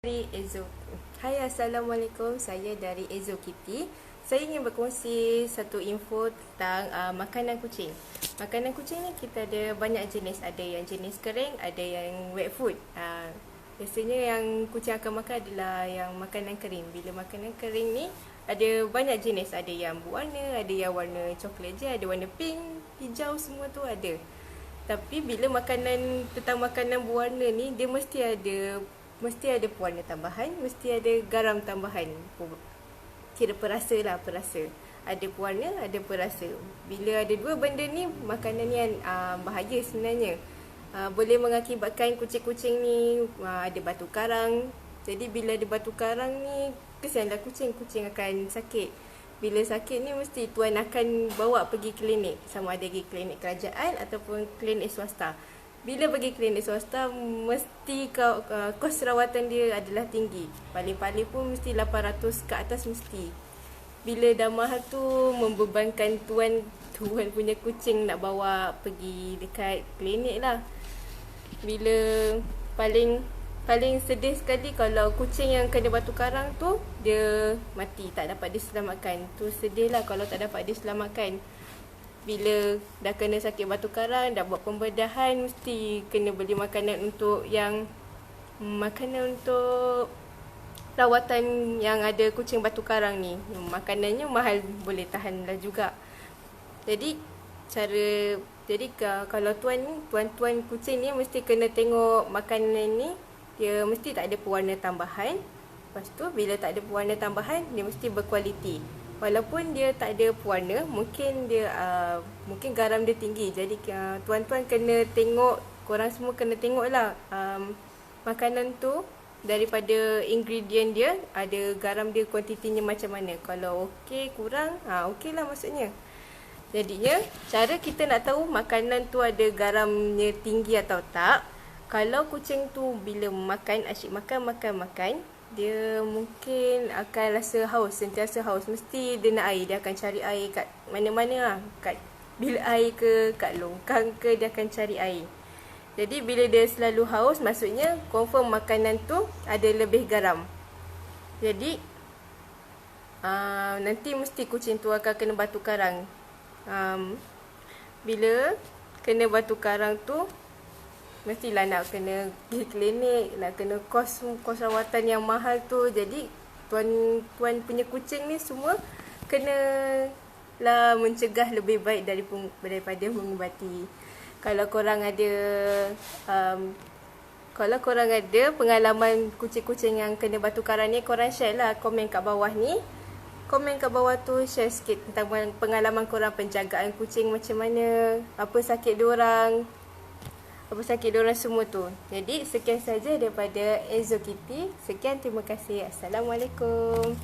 Dari Ezo. Hai, Assalamualaikum. Saya dari Ezo Kitty. Saya ingin berkongsi satu info tentang makanan kucing. Makanan kucing ni kita ada banyak jenis. Ada yang jenis kering, ada yang wet food. Biasanya yang kucing akan makan adalah yang makanan kering. Bila makanan kering ni ada banyak jenis. Ada yang berwarna, ada yang warna coklat je, ada warna pink, hijau, semua tu ada. Tapi bila tentang makanan berwarna ni, dia mesti ada pewarna tambahan, mesti ada garam tambahan. Kira perasa lah, perasa. Ada pewarna, ada perasa. Bila ada dua benda ni, makanan ni bahaya sebenarnya. Boleh mengakibatkan kucing-kucing ni ada batu karang. Jadi bila ada batu karang ni, kesianlah kucing akan sakit. Bila sakit ni mesti tuan akan bawa pergi klinik, sama ada pergi klinik kerajaan ataupun klinik swasta. Bila pergi klinik swasta, mesti kos rawatan dia adalah tinggi. Paling-paling pun mesti 800 ke atas mesti. Bila dah mahal tu, membebankan tuan punya kucing nak bawa pergi dekat klinik lah. Bila paling sedih sekali kalau kucing yang kena batu karang tu, dia mati, tak dapat diselamatkan. Tu sedih lah kalau tak dapat diselamatkan. Bila dah kena sakit batu karang, dah buat pembedahan, mesti kena beli makanan untuk rawatan yang ada kucing batu karang ni. Makanannya mahal, boleh tahan lah juga. Jadi kalau tuan-tuan kucing ni mesti kena tengok makanan ni, dia mesti tak ada pewarna tambahan. Lepas tu bila tak ada pewarna tambahan, dia mesti berkualiti. Walaupun dia tak ada pewarna, mungkin garam dia tinggi. Jadi tuan-tuan kena tengok, korang semua kena tengok lah makanan tu, daripada ingredient dia, ada garam dia kuantitinya macam mana. Kalau okey, kurang, okey lah maksudnya. Jadinya cara kita nak tahu makanan tu ada garamnya tinggi atau tak, kalau kucing tu bila asyik makan, dia mungkin akan rasa haus, sentiasa haus. Mesti dia nak air, dia akan cari air kat mana-mana lah. Kat bilik air ke, kat longkang ke, dia akan cari air. Jadi bila dia selalu haus, maksudnya confirm makanan tu ada lebih garam. Jadi nanti mesti kucing tu akan kena batu karang. Bila kena batu karang tu, mestilah nak kena pergi klinik, nak kena kos rawatan yang mahal tu. Jadi tuan punya kucing ni semua kena lah mencegah lebih baik daripada mengubati. Kalau korang ada pengalaman kucing-kucing yang kena batu karang ni, korang share lah, komen kat bawah ni. Komen kat bawah tu, share sikit tentang pengalaman korang, penjagaan kucing macam mana, apa sakit diorang semua tu. Jadi sekian saja daripada Ezo Kitty. Sekian, terima kasih. Assalamualaikum.